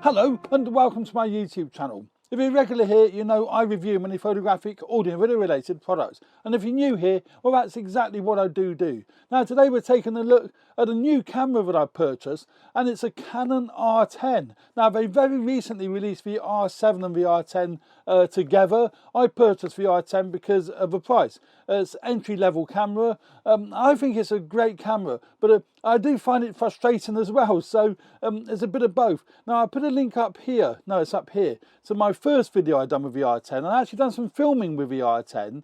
Hello and welcome to my YouTube channel. If you're regular here, you know I review many photographic, audio and video related products. And if you're new here, well, that's exactly what I do. Now today we're taking a look at a new camera that I purchased, and it's a Canon R10. Now they very recently released the R7 and the R10 together. I purchased the R10 because of the price. It's entry-level camera. I think it's a great camera, but I do find it frustrating as well, so it's a bit of both. Now I put a link up here, no it's up here, to my first video I've done with the R10. I actually done some filming with the R10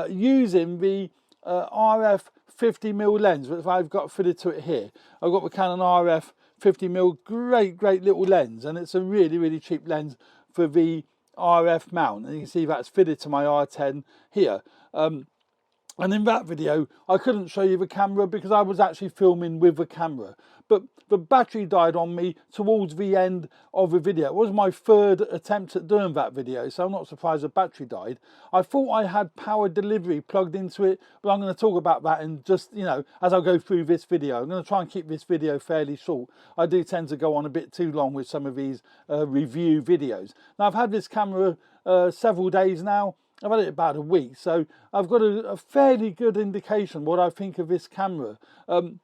using the RF 50mm lens, which I've got fitted to it here. I've got the Canon RF 50mm, great little lens, and it's a really cheap lens for the RF mount, and you can see that's fitted to my R10 here. And in that video, I couldn't show you the camera because I was actually filming with the camera. But the battery died on me towards the end of the video. It was my third attempt at doing that video, so I'm not surprised the battery died. I thought I had power delivery plugged into it, but I'm going to talk about that in just, you know, as I go through this video. I'm going to try and keep this video fairly short. I do tend to go on a bit too long with some of these review videos. Now, I've had this camera several days now. I've had it about a week, so I've got a fairly good indication what I think of this camera.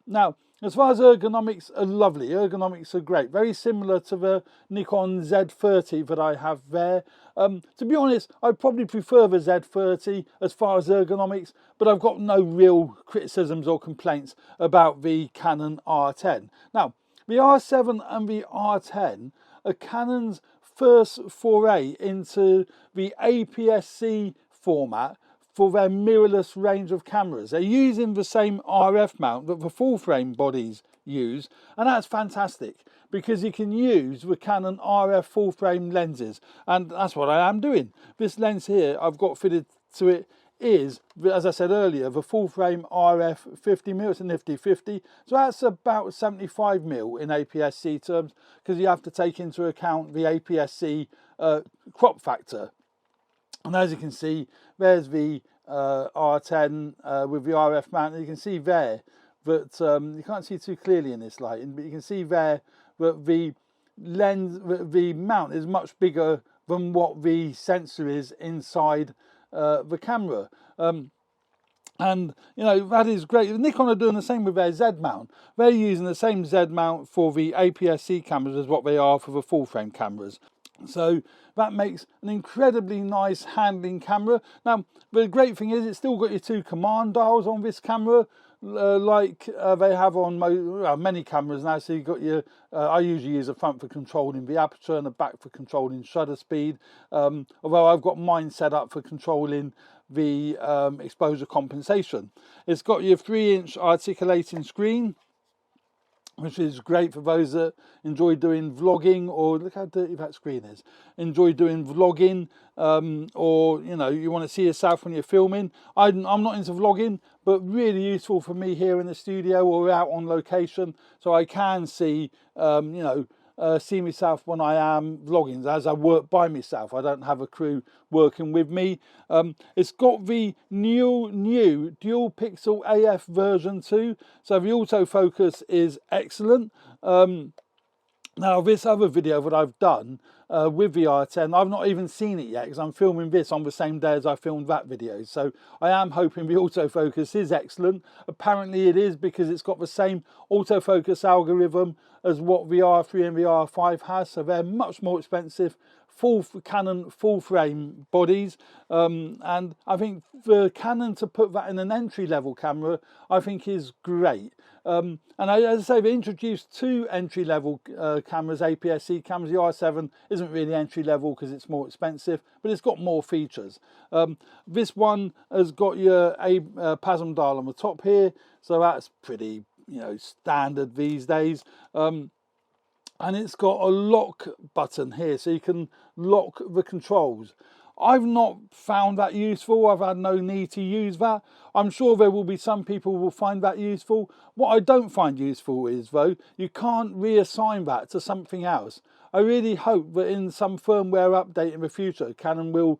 Now, as far as ergonomics are lovely, ergonomics are great, very similar to the Nikon Z30 that I have there. To be honest, I probably prefer the Z30 as far as ergonomics, but I've got no real criticisms or complaints about the Canon R10. Now, the R7 and the R10 are Canon's first foray into the aps-c format for their mirrorless range of cameras. They're using the same RF mount that the full frame bodies use, and that's fantastic because you can use the Canon RF full frame lenses, and that's what I am doing. This lens here I've got fitted to it is, as I said earlier, the full frame RF 50mm. It's a nifty 50, so that's about 75mm in aps-c terms, because you have to take into account the aps-c crop factor. And as you can see, there's the R10 with the RF mount. You can see there that you can't see too clearly in this lighting, but you can see there that the lens, the mount is much bigger than what the sensor is inside the camera. And you know, that is great. Nikon are doing the same with their Z mount. They're using the same Z mount for the aps-c cameras as what they are for the full frame cameras. So that makes an incredibly nice handling camera. Now the great thing is it's still got your two command dials on this camera, like they have on many cameras now. So you've got your, I usually use the front for controlling the aperture and the back for controlling shutter speed, although I've got mine set up for controlling the exposure compensation. It's got your 3-inch articulating screen, which is great for those that enjoy doing vlogging, or look how dirty that screen is, enjoy doing vlogging, or you know, you want to see yourself when you're filming. I'm not into vlogging, but really useful for me here in the studio or out on location, so I can see you know, see myself when I am vlogging, as I work by myself. I don't have a crew working with me. It's got the new dual pixel AF version 2, so the autofocus is excellent. Now this other video that I've done with the R10, I've not even seen it yet because I'm filming this on the same day as I filmed that video, so I am hoping the autofocus is excellent. Apparently it is, because it's got the same autofocus algorithm as what the R3 and the R5 has, so they're much more expensive Canon full frame bodies, and I think for Canon to put that in an entry-level camera, I think is great. And as I say, they introduced two entry-level cameras, aps-c cameras. The R7 isn't really entry-level because it's more expensive, but it's got more features. This one has got your PASM dial on the top here, so that's pretty, you know, standard these days. And it's got a lock button here, so you can lock the controls. I've not found that useful. I've had no need to use that. I'm sure there will be some people who will find that useful. What I don't find useful is, though, you can't reassign that to something else. I really hope that in some firmware update in the future, Canon will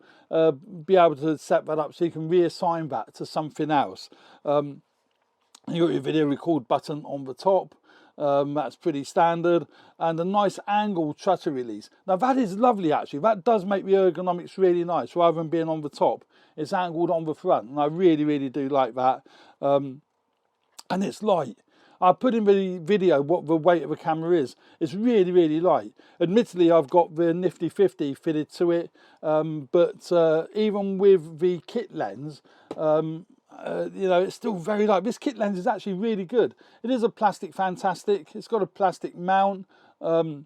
be able to set that up so you can reassign that to something else. You've got your video record button on the top. that's pretty standard, and a nice angled shutter release. Now that is lovely actually, that does make the ergonomics really nice. Rather than being on the top, it's angled on the front, and I really do like that. And it's light. I put in the video what the weight of the camera is. It's really light. Admittedly, I've got the nifty 50 fitted to it, but even with the kit lens, you know, it's still very light. This kit lens is actually really good. It is a plastic fantastic. It's got a plastic mount, and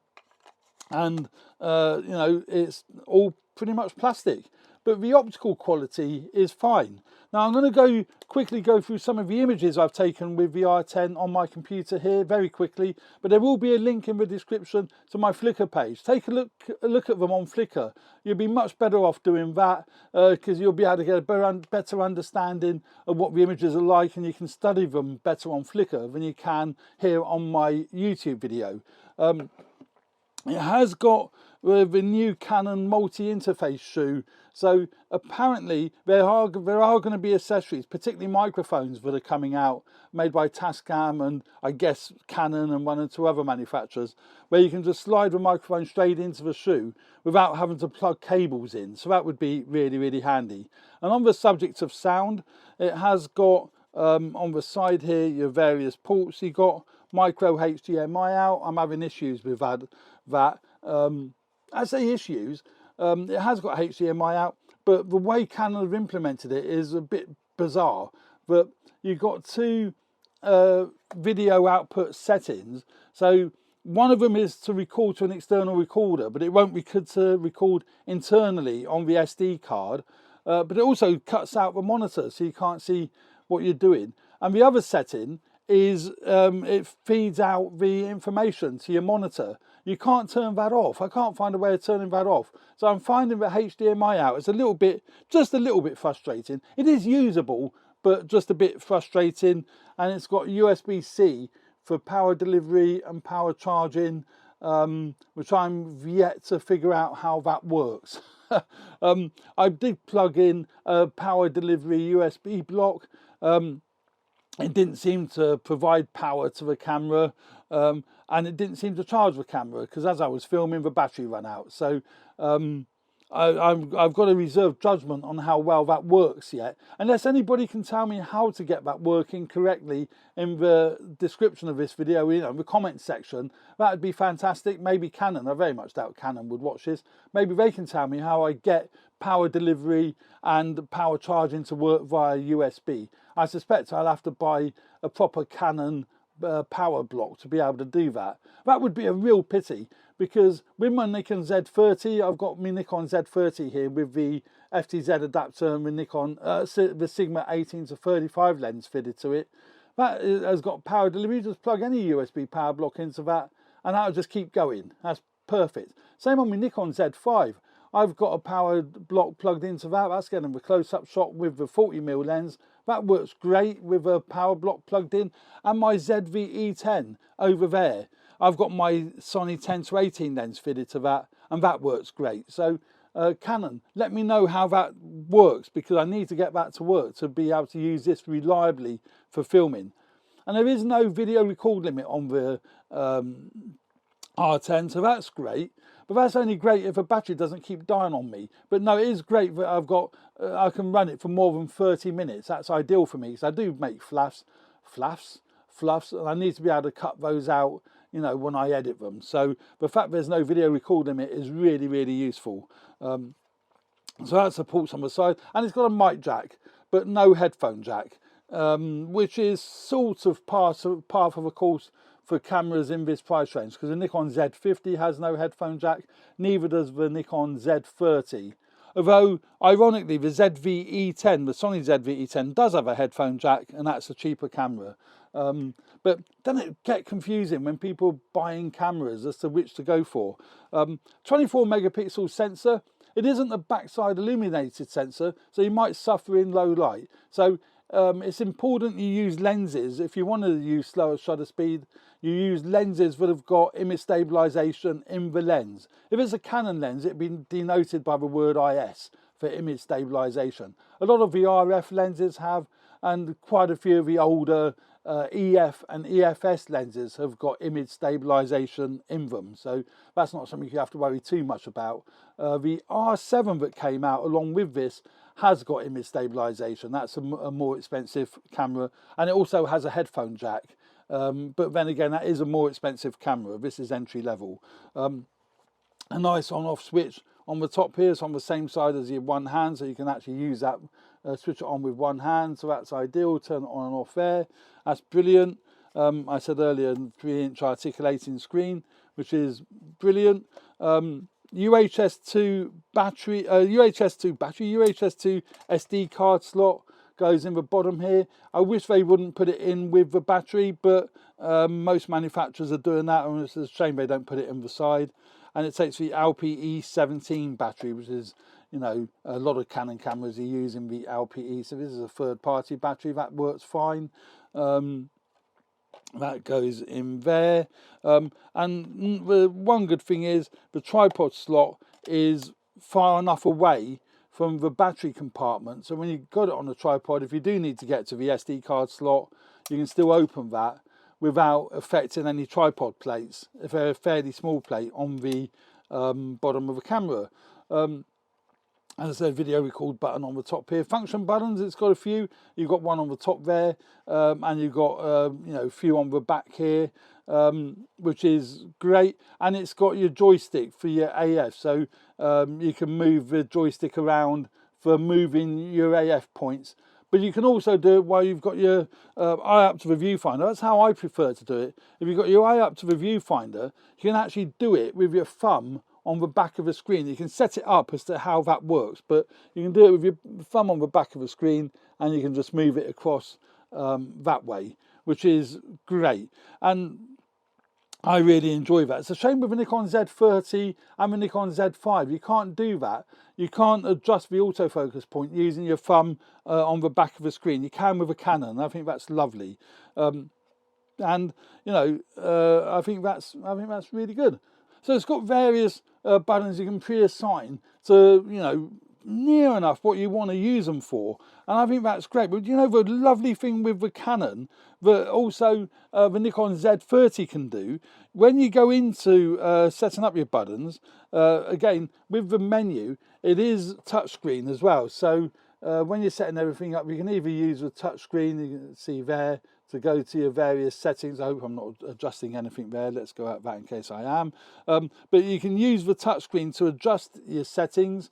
you know, it's all pretty much plastic. But the optical quality is fine. Now I'm going to quickly go through some of the images I've taken with the R10 on my computer here very quickly, but there will be a link in the description to my Flickr page. Take a look at them on Flickr. You'll be much better off doing that, because you'll be able to get a better understanding of what the images are like, and you can study them better on Flickr than you can here on my YouTube video. It has got the new Canon multi-interface shoe, so apparently there are going to be accessories, particularly microphones, that are coming out, made by Tascam and I guess Canon and one or two other manufacturers, where you can just slide the microphone straight into the shoe without having to plug cables in. So that would be really handy. And on the subject of sound, it has got on the side here your various ports. You got micro HDMI out. I'm having issues with that. I say issues, it has got HDMI out, but the way Canon have implemented it is a bit bizarre. But you've got two video output settings. So one of them is to record to an external recorder, but it won't record internally on the SD card. But it also cuts out the monitor, so you can't see what you're doing. And the other setting is it feeds out the information to your monitor. You can't turn that off. I can't find a way of turning that off. So I'm finding the HDMI out. It's just a little bit frustrating. It is usable, but just a bit frustrating. And it's got USB-C for power delivery and power charging, which I'm yet to figure out how that works. I did plug in a power delivery USB block. It didn't seem to provide power to the camera, and it didn't seem to charge the camera, because as I was filming, the battery ran out. So I've got a reserved judgment on how well that works yet. Unless anybody can tell me how to get that working correctly in the description of this video, you know, the comment section, that would be fantastic. Maybe Canon, I very much doubt Canon would watch this. Maybe they can tell me how I get power delivery and power charging to work via USB. I suspect I'll have to buy a proper Canon power block to be able to do that. That would be a real pity, because with my Nikon Z30, I've got my Nikon Z30 here with the FTZ adapter and the Nikon the Sigma 18 to 35 lens fitted to it. That has got power delivery. Just plug any USB power block into that and that'll just keep going. That's perfect. Same on my Nikon Z5. I've got a power block plugged into that. That's getting a close-up shot with the 40mm lens. That works great with a power block plugged in. And my ZV-E10 over there, I've got my Sony 10-18 lens fitted to that, and that works great. So Canon, let me know how that works, because I need to get that to work to be able to use this reliably for filming. And there is no video record limit on the R10, so that's great. But that's only great if the battery doesn't keep dying on me. But no, it is great that I've got, I can run it for more than 30 minutes. That's ideal for me, because I do make fluffs, and I need to be able to cut those out, you know, when I edit them. So the fact there's no video record limit is really useful. So that supports on the side, and it's got a mic jack, but no headphone jack, which is sort of part of a course for cameras in this price range, because the Nikon Z50 has no headphone jack, neither does the Nikon Z30. Although, ironically, the ZV-E10, the Sony ZV-E10 does have a headphone jack, and that's a cheaper camera. But doesn't it get confusing when people are buying cameras as to which to go for? 24 megapixel sensor. It isn't a backside illuminated sensor, so you might suffer in low light. So it's important you use lenses. If you want to use slower shutter speed, you use lenses that have got image stabilization in the lens. If it's a Canon lens, it'd be denoted by the word IS for image stabilization. A lot of the RF lenses have, and quite a few of the older EF and EFS lenses have got image stabilization in them, so that's not something you have to worry too much about. The R7 that came out along with this has got image stabilization. That's a more expensive camera, and it also has a headphone jack, but then again, that is a more expensive camera. This is entry level. A nice on-off switch on the top here. It's on the same side as your one hand, so you can actually use that, switch it on with one hand, so that's ideal. Turn it on and off there. That's brilliant. I said earlier, 3-inch articulating screen, which is brilliant. UHS-2 battery, UHS-2 SD card slot goes in the bottom here. I wish they wouldn't put it in with the battery, but most manufacturers are doing that, and it's a shame they don't put it in the side. And it takes the LPE17 battery, which is, you know, a lot of Canon cameras are using the LPE, so this is a third-party battery. That works fine. That goes in there. And the one good thing is the tripod slot is far enough away from the battery compartment, so when you've got it on a tripod, if you do need to get to the SD card slot, you can still open that without affecting any tripod plates, if they're a fairly small plate on the bottom of the camera. As I said, video record button on the top here. Function buttons, it's got a few. You've got one on the top there, and you've got you know, a few on the back here, which is great. And it's got your joystick for your AF, so you can move the joystick around for moving your AF points. But you can also do it while you've got your eye up to the viewfinder. That's how I prefer to do it. If you've got your eye up to the viewfinder, you can actually do it with your thumb on the back of the screen. You can set it up as to how that works, but you can do it with your thumb on the back of the screen, and you can just move it across that way, which is great. And I really enjoy that. It's a shame with the Nikon Z30 and the Nikon Z5, you can't do that. You can't adjust the autofocus point using your thumb on the back of the screen. You can with a Canon. I think that's lovely, and you know, I think that's really good. So it's got various buttons you can pre-assign to, you know, near enough what you want to use them for, and I think that's great. But you know, the lovely thing with the Canon that also the Nikon Z30 can do, when you go into setting up your buttons, again with the menu, it is touchscreen as well. So when you're setting everything up, you can either use the touchscreen, you can see there, to go to your various settings. I hope I'm not adjusting anything there. Let's go out that in case I am. But you can use the touchscreen to adjust your settings.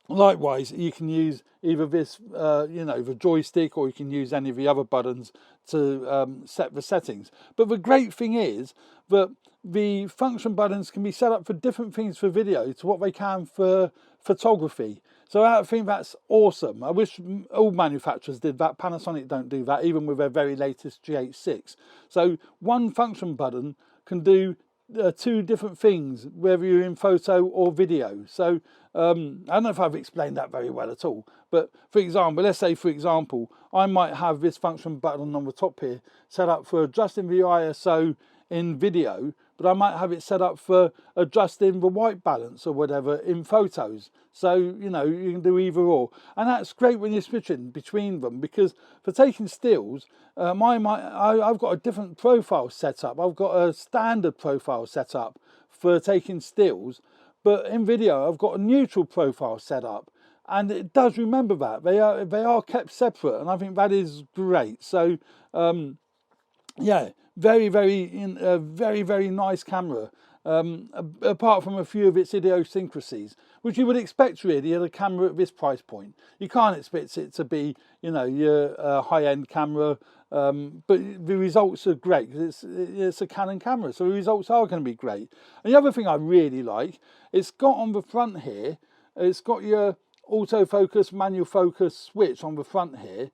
Likewise, you can use either this, you know, the joystick, or you can use any of the other buttons to set the settings. But the great thing is that the function buttons can be set up for different things for video to what they can for photography. So I think that's awesome. I wish all manufacturers did that. Panasonic don't do that, even with their very latest GH6. So one function button can do two different things, whether you're in photo or video. So I don't know if I've explained that very well at all, but for example, let's say for example, I might have this function button on the top here set up for adjusting the ISO in video, but I might have it set up for adjusting the white balance or whatever in photos. So, you know, you can do either or. And that's great when you're switching between them, because for taking stills, I've got a different profile set up. I've got a standard profile set up for taking stills, but in video, I've got a neutral profile set up. And it does remember that. They are kept separate, and I think that is great. So, yeah, very, very nice camera. Apart from a few of its idiosyncrasies, which you would expect really at a camera at this price point. You can't expect it to be, you know, your high-end camera, but the results are great because it's a Canon camera, so the results are going to be great. And the other thing I really like, it's got on the front here, it's got your autofocus, manual focus switch on the front here.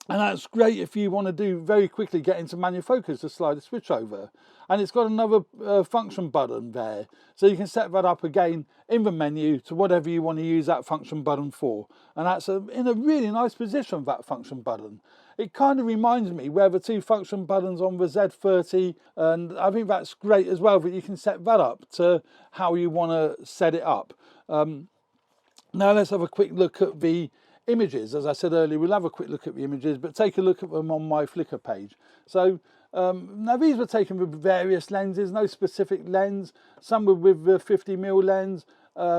And that's great if you want to do very quickly get into manual focus to slide the switch over. And it's got another function button there. So you can set that up again in the menu to whatever you want to use that function button for. And that's in a really nice position, that function button. It kind of reminds me where the two function buttons on the Z30, and I think that's great as well, that you can set that up to how you want to set it up. Now let's have a quick look at the images, as I said earlier, we'll have a quick look at the images, but take a look at them on my Flickr page. So now these were taken with various lenses, no specific lens. Some were with the 50mm lens,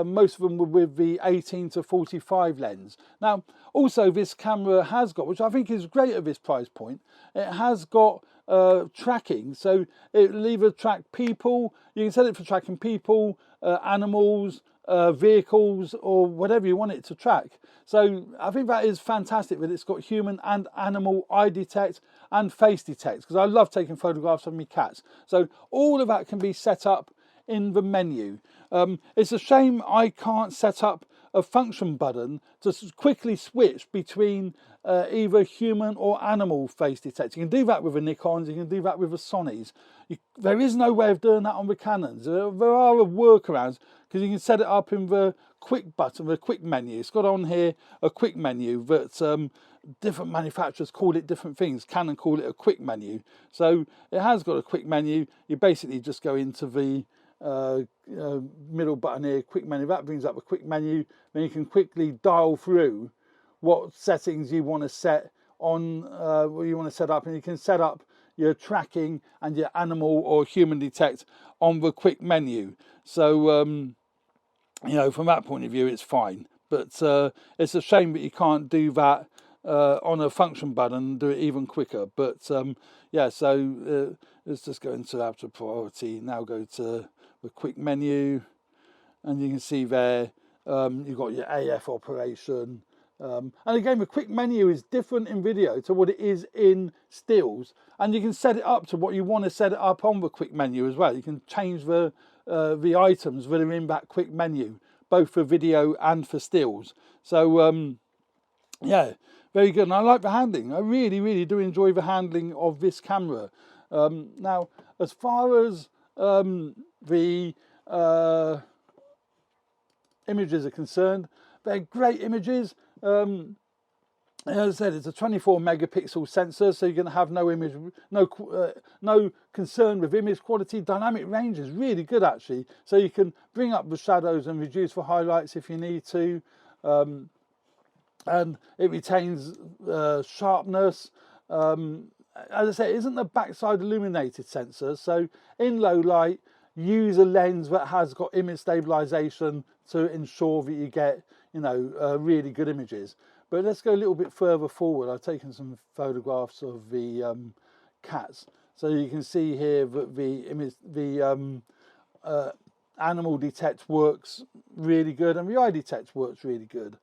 most of them were with the 18 to 45 lens. Now also this camera has got, which I think is great at this price point, it has got tracking, so it'll either track people, you can set it for tracking people, animals, vehicles, or whatever you want it to track. So I think that is fantastic that it's got human and animal eye detect and face detect, because I love taking photographs of my cats. So all of that can be set up in the menu. It's a shame I can't set up a function button to quickly switch between either human or animal face detect. You can do that with the Nikons, you can do that with the Sonys. There is no way of doing that on the Canons. There are workarounds, because you can set it up in the quick button, the quick menu. It's got on here a quick menu that different manufacturers call it different things. Canon call it a quick menu. So it has got a quick menu. You basically just go into the middle button here, quick menu. That brings up a quick menu. Then you can quickly dial through what settings you want to set on, what you want to set up, and you can set up your tracking and your animal or human detect on the quick menu. So you know, from that point of view, it's fine. But it's a shame that you can't do that on a function button and do it even quicker. But yeah, so let's just go into Apps Priority. Now go to the quick menu, and you can see there you've got your AF operation. And again, the quick menu is different in video to what it is in stills, and you can set it up to what you want to set it up on the quick menu as well. You can change the items that are in that quick menu, both for video and for stills. So yeah, very good. And I like the handling. I really do enjoy the handling of this camera. Now, as far as the images are concerned, they're great images. As I said, it's a 24 megapixel sensor, so you're going to have no image, no concern with image quality. Dynamic range is really good actually, so you can bring up the shadows and reduce the highlights if you need to, and it retains sharpness. As I say, it isn't the backside illuminated sensor, so in low light, use a lens that has got image stabilization to ensure that you get, you know, really good images. But let's go a little bit further forward. I've taken some photographs of the cats, so you can see here that the animal detect works really good, and the eye detect works really good.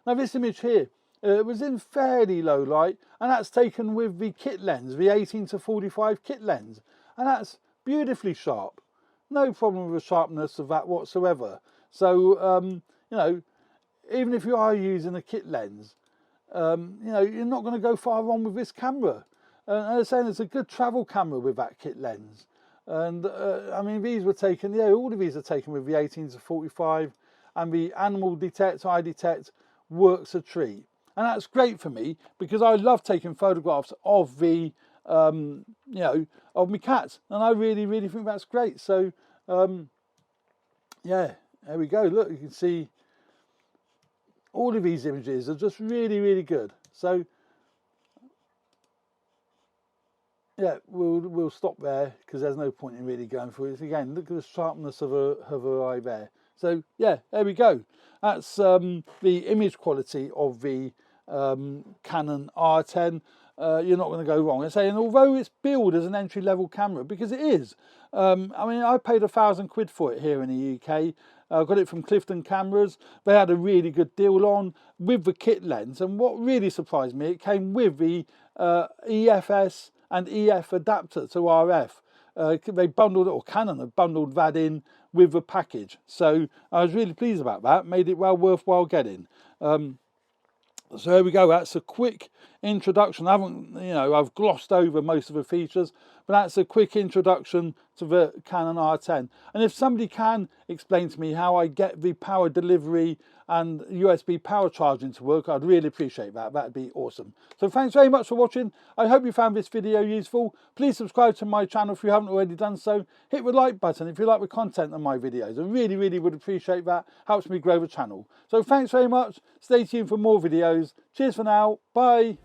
Now this image here, it was in fairly low light, and that's taken with the kit lens, the 18 to 45 kit lens, and that's beautifully sharp. No problem with the sharpness of that whatsoever. So you know, even if you are using a kit lens, you know, you're not going to go far wrong with this camera. And as I was saying, it's a good travel camera with that kit lens. And I mean, these were taken, yeah, all of these are taken with the 18 to 45, and the animal detect, eye detect works a treat. And that's great for me, because I love taking photographs of the, you know, of my cats. And I really think that's great. So, yeah, there we go. Look, you can see all of these images are just really good. So yeah, we'll stop there, because there's no point in really going through it. Again, look at the sharpness of her eye there. So yeah, there we go. That's the image quality of the Canon R10. You're not going to go wrong. I say, and although it's billed as an entry-level camera, because it is, I mean, I paid £1,000 for it here in the UK. I got it from Clifton Cameras. They had a really good deal on with the kit lens, and what really surprised me, it came with the EFS and EF adapter to RF. They bundled it, or Canon have bundled that in with the package. So I was really pleased about that. Made it well worthwhile getting. So there we go. That's a quick introduction. I haven't, you know, I've glossed over most of the features, but that's a quick introduction to the Canon R10. And if somebody can explain to me how I get the power delivery and USB power charging to work, I'd really appreciate that. That'd be awesome. So thanks very much for watching. I hope you found this video useful. Please subscribe to my channel if you haven't already done so. Hit the like button if you like the content of my videos. I really would appreciate that. Helps me grow the channel. So thanks very much. Stay tuned for more videos. Cheers for now. Bye.